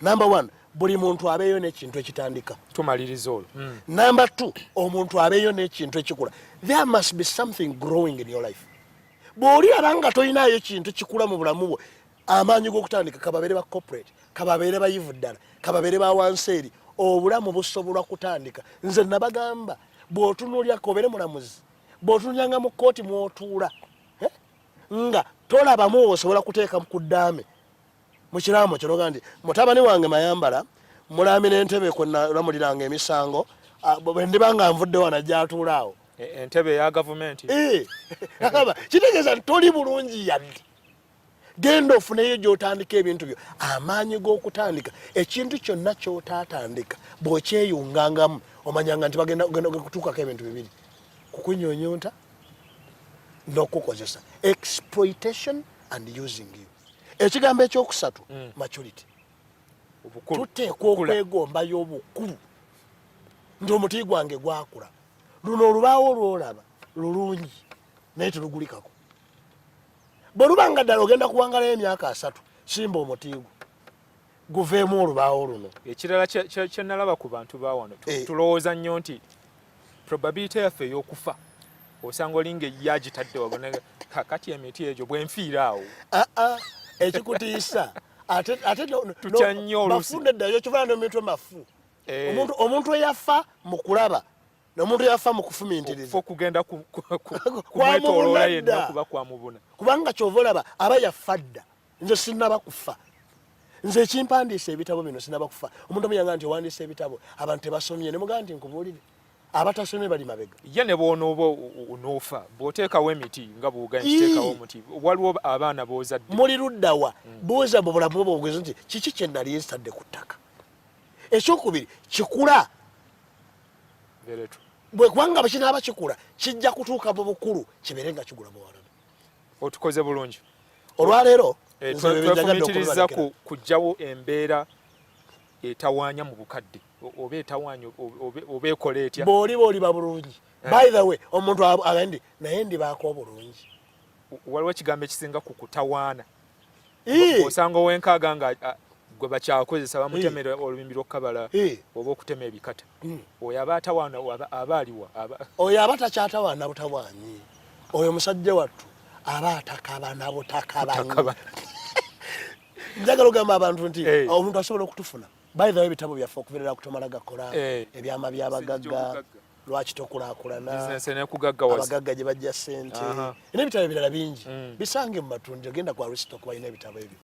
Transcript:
Number one, buli muntu abeeyo n'ekintu ekitandika. Tumaliriza olwo. Number two, omuntu abeeyo n'ekintu ekikula. There must be something growing in your life. Bw'oli abanga toyinayo ekintu kikula mu bulamu bwo, amaanyi g'okutandika kababeere ba corporate, kababeere bayivu ddala, kababeere ba wansi eri, obulamu busobola kutandika. Nze nabagamba bw'otunuulya kobeere mulamuzi, bw'otunuulyanga mu kkooti mw'otuula nga tolabamu osobola kuteeka ku ddaame mu kiraamo kino nga nti mutabani wange Mayambala mulami n'entebe kwe nalamuliranga emisango bwe ndiba nga nvudde wano gy'atuula awo entebe ya gavumenti akaba kitegeeza nti toli bulungi yadde. Genda ofuneyo gy'otandika ebintu byo. Amaanyi g'okutandika ekintu kyonna ky'otaatandika bw'okyeyungangamu omanyanga nti bagenda kutuukako ebintu bibiri: kukunyonyonta n'okukozesa. Exploitation and using you. Ekigambo ekyokusatu maturity. Tuteekwa okwegombayo obukulu nti omuti gwange gwakula. Luno olubaawo lw'olaba lulungi naye tulugulikako. Bwe lubanga ddala ogenda kuwangalayo emyaka 3 simba omuti gwo guveemu olubaawo luno. Ekirala kye nalaba ku bantu ba wano tulowooza nnyo nti probability yaffe ey'okufa osanga olinga yagitadde wabona kakati emiti egyo bwenfiira awo. Ekikutiisa ate tutya nnyo oluusi bafunda eddayo kifaanana n'omuntu mafu. Omuntu eyafa mu kulaba n'omuntu eyafa mu kufumiintiriza okugenda kumwetooloola yenna kuba kwamubuna. Kubanga kyova olaba aba yafa dda. Nze sinnaba kufa. Nze ekimpandiisa ebitabo bino sinnaba kufa. Omuntu omuyanga nti owandiisa ebitabo abantu tebasomye ne mugamba nti nkubuulire abatasomye bali mabega. Ye ne bw'onooba onoofa bw'oteekawo emiti nga bw'oganya kiteekawo omuti waliwo abaana b'ozadde. Muli luddawa buuza mu bulamu bwo bwogeza nti kiki kye nali nsadde ku ttaka. Ekyokubiri kikula. Bwe kubanga bakinaaba kikula kijja kutuuka mu bukulu kibeere nga kigula muwalana. Otukoze bulungi. Olwaleero twefumitiriza kuggyawo embeera etawaanya mu bukadde oba etawaanya oba ekola etya. Bw'oliba bulungi. By the way omuntu agandi naye ndibaako obulungi. Waliwo ekigambo ekisinga ku kutawaana. Osanga ow'enkaaga nga gwe bakyakozesa bamutemera olubimbi lw'okukabala oba okutema ebikata. Oyo aba atawaana aba aliwa. Oyo aba takyatawaana butawaanyi. Oyo musajja wattu aba atakabana butakabanyi. Njagala ogamba abantu nti omuntu asobola okutufuna. By the way ebitabo byaffe okubeerera kutomala gakola ebyama by'abagagga lwaki tokulaakulana abagagga gye bajja ssente n'ebitabo ebirala bingi bisange mu matundiro genda ku Aristo kuba alina ebitabo ebyo.